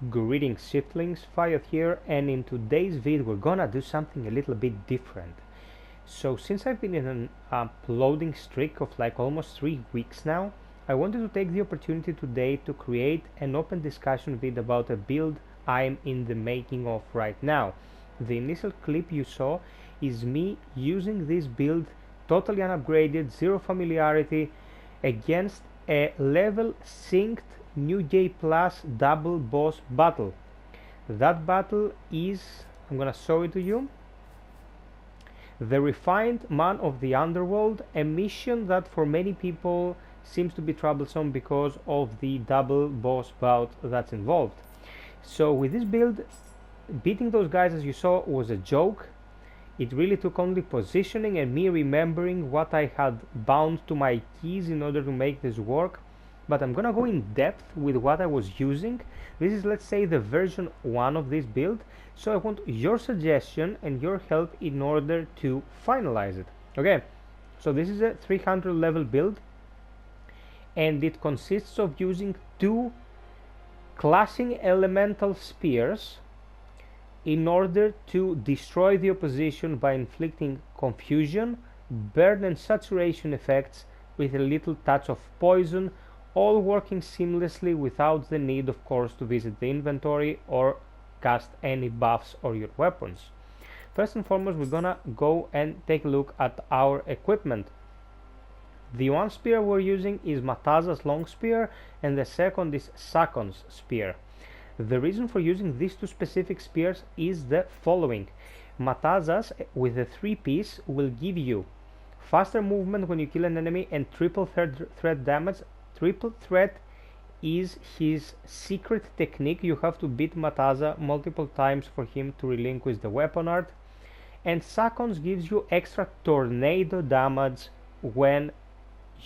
Greetings shiftlings, FiOth here, and in today's video we're gonna do something a little bit different. So since I've been in an uploading streak of like almost 3 weeks now, I wanted to take the opportunity today to create an open discussion video about a build I'm in the making of right now. The initial clip you saw is me using this build totally unupgraded, zero familiarity, against a level synced New Game Plus double boss battle. That battle is, I'm gonna show it to you, the Refined Man of the Underworld, a mission that for many people seems to be troublesome because of the double boss bout that's involved. So with this build, beating those guys, as you saw, was a joke. It really took only positioning and me remembering what I had bound to my keys in order to make this work. But I'm gonna go in depth with what I was using. This is, let's say, the version 1 of this build, so I want your suggestion and your help in order to finalize it. Okay, so this is a 300 level build, and it consists of using 2 clashing elemental spears in order to destroy the opposition by inflicting confusion, burn and saturation effects with a little touch of poison, all working seamlessly without the need, of course, to visit the inventory or cast any buffs or your weapons. First and foremost, we're gonna go and take a look at our equipment. The one spear we're using is Mataza's long spear, and the second is Sakon's spear. The reason for using these 2 specific spears is the following. Mataza's with the 3-piece will give you faster movement when you kill an enemy and triple threat damage. Triple threat is his secret technique. You have to beat Mataza multiple times for him to relinquish the weapon art. And Sakon's gives you extra tornado damage when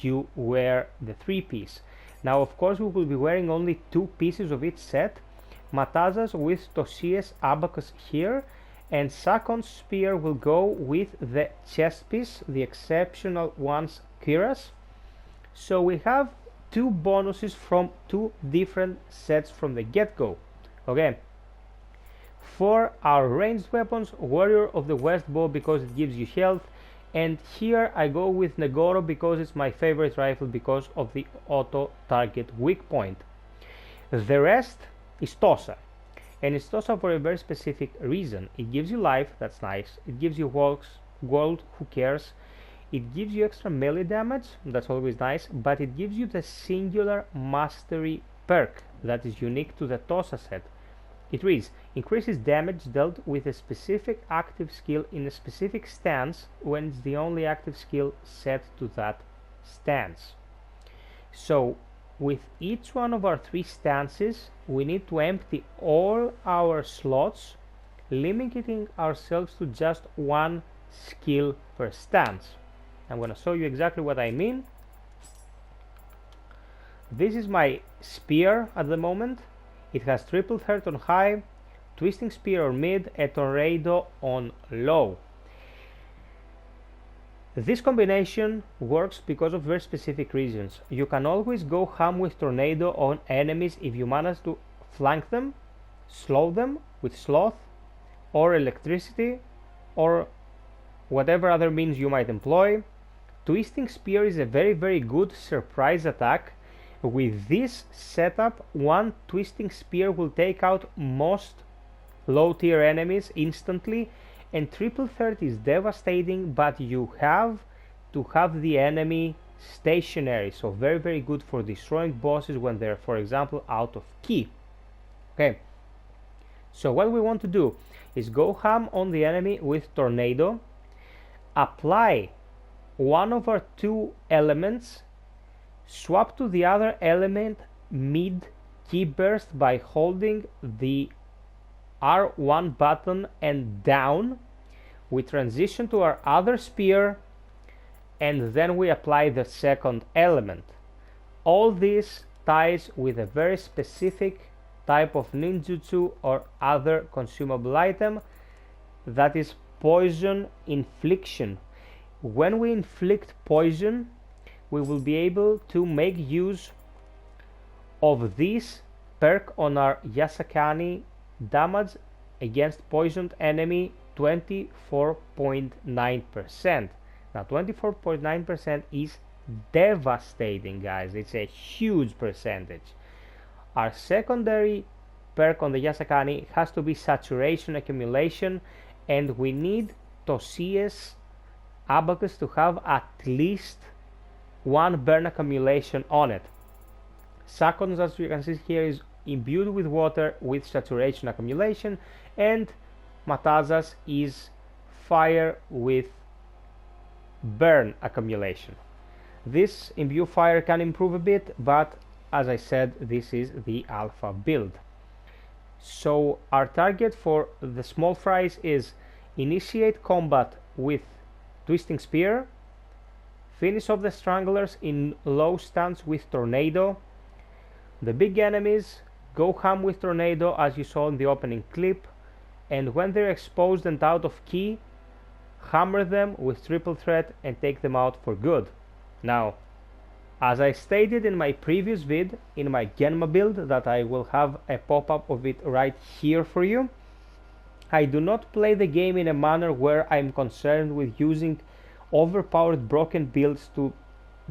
you wear the 3-piece. Now, of course, we will be wearing only 2 pieces of each set. Mataza's with Toshie's abacus here, and Sakon's spear will go with the chest piece, the exceptional one's cuirass. So we have 2 bonuses from 2 different sets from the get-go. Okay, for our ranged weapons, Warrior of the West bow because it gives you health, and here I go with Negoro because it's my favorite rifle because of the auto target weak point. The rest is Tosa, and it's Tosa for a very specific reason. It gives you life, that's nice. It gives you gold, who cares. It gives you extra melee damage, that's always nice, but it gives you the singular mastery perk that is unique to the Tosa set. It reads, increases damage dealt with a specific active skill in a specific stance when it's the only active skill set to that stance. So with each one of our 3 stances, we need to empty all our slots, limiting ourselves to just 1 skill per stance. I'm going to show you exactly what I mean. This is my spear at the moment. It has triple threat on high, twisting spear on mid, a tornado on low. This combination works because of very specific reasons. You can always go ham with tornado on enemies if you manage to flank them, slow them with sloth or electricity or whatever other means you might employ. Twisting spear is a very good surprise attack. With this setup, 1 twisting spear will take out most low tier enemies instantly, and triple threat is devastating, but you have to have the enemy stationary, so very good for destroying bosses when they're, for example, out of key. Okay, so what we want to do is go ham on the enemy with tornado, apply one of our 2 elements, swap to the other element mid key burst by holding the R1 button and down. We transition to our other spear, and then we apply the second element. All this ties with a very specific type of ninjutsu or other consumable item, that is poison infliction. When we inflict poison, we will be able to make use of this perk on our Yasakani, damage against poisoned enemy 24.9%. Now 24.9% is devastating, guys. It's a huge percentage. Our secondary perk on the Yasakani has to be saturation accumulation, and we need Tosia's Abacus to have at least one burn accumulation on it. Sakon's, as you can see here, is imbued with water with saturation accumulation, and Mataza's is fire with burn accumulation. This imbue fire can improve a bit, but as I said, this is the alpha build. So our target for the small fries is initiate combat with Twisting Spear, finish off the stranglers in low stance with Tornado. The big enemies, go ham with Tornado as you saw in the opening clip, and when they're exposed and out of key, hammer them with Triple Threat and take them out for good. Now, as I stated in my previous vid, in my Genma build, that I will have a pop-up of it right here for you, I do not play the game in a manner where I'm concerned with using overpowered broken builds to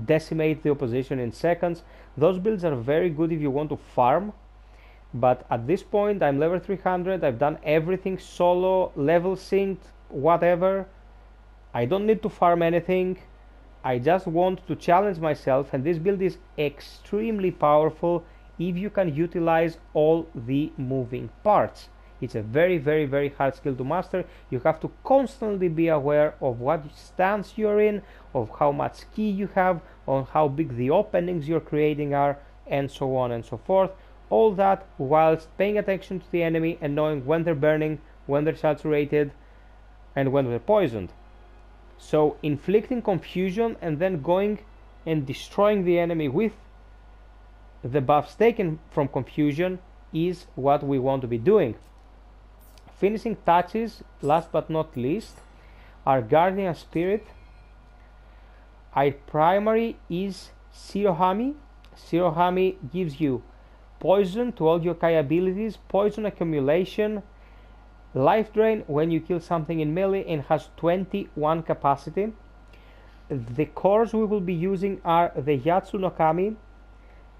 decimate the opposition in seconds. Those builds are very good if you want to farm, but at this point I'm level 300, I've done everything solo, level synced, whatever. I don't need to farm anything. I just want to challenge myself, and this build is extremely powerful if you can utilize all the moving parts. It's a very hard skill to master. You have to constantly be aware of what stance you're in, of how much ki you have, on how big the openings you're creating are, and so on and so forth. All that whilst paying attention to the enemy and knowing when they're burning, when they're saturated, and when they're poisoned. So inflicting confusion and then going and destroying the enemy with the buffs taken from confusion is what we want to be doing. Finishing touches, last but not least, our Guardian Spirit. Our primary is Shirohami. Shirohami gives you poison to all your Kai abilities, poison accumulation, life drain when you kill something in melee, and has 21 capacity. The cores we will be using are the Yatsu no Kami,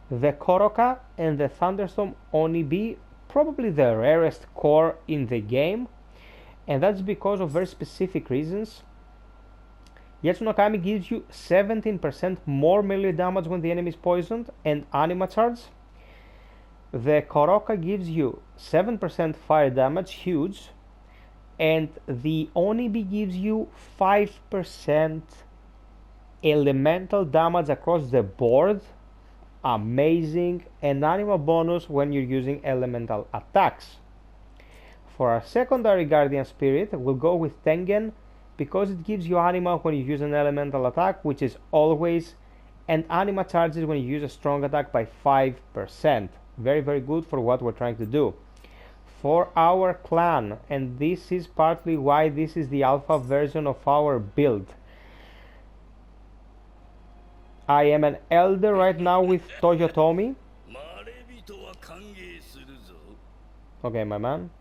the Koroka, and the Thunderstorm Onibi, probably the rarest core in the game, and that's because of very specific reasons. Yatsu no Kami gives you 17% more melee damage when the enemy is poisoned and anima charge. The Koroka gives you 7% fire damage, huge, and the Onibi gives you 5% elemental damage across the board, amazing, and anima bonus when you're using elemental attacks. For our secondary Guardian Spirit, we'll go with Tengen because it gives you anima when you use an elemental attack, which is always, and anima charges when you use a strong attack by 5%. Very good for what we're trying to do. For our clan, and this is partly why this is the alpha version of our build, I am an elder right now with Toyotomi. Okay, my man.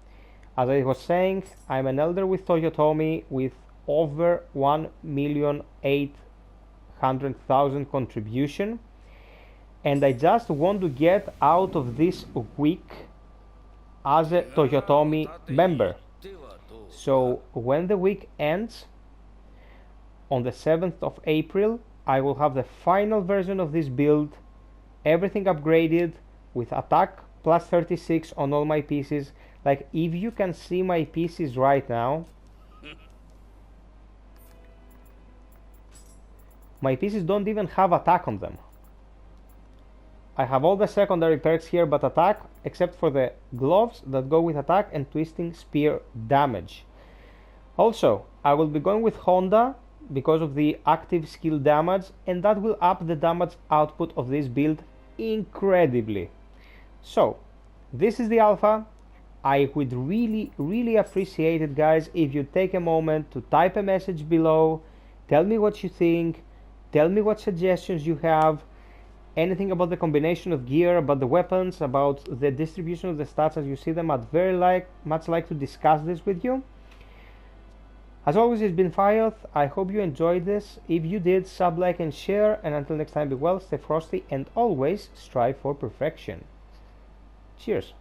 As I was saying, I'm an elder with Toyotomi with over 1,800,000 contribution. And I just want to get out of this week as a Toyotomi member. So when the week ends on the 7th of April, I will have the final version of this build, everything upgraded with attack plus 36 on all my pieces. Like, if you can see my pieces right now, my pieces don't even have attack on them. I have all the secondary perks here but attack, except for the gloves that go with attack and twisting spear damage. Also, I will be going with Honda because of the active skill damage, and that will up the damage output of this build incredibly. So, this is the alpha. I would really appreciate it, guys, if you take a moment to type a message below, tell me what you think, tell me what suggestions you have, anything about the combination of gear, about the weapons, about the distribution of the stats as you see them, I'd very much like to discuss this with you. As always, it's been FiOth. I hope you enjoyed this. If you did, sub, like, and share. And until next time, be well, stay frosty, and always strive for perfection. Cheers.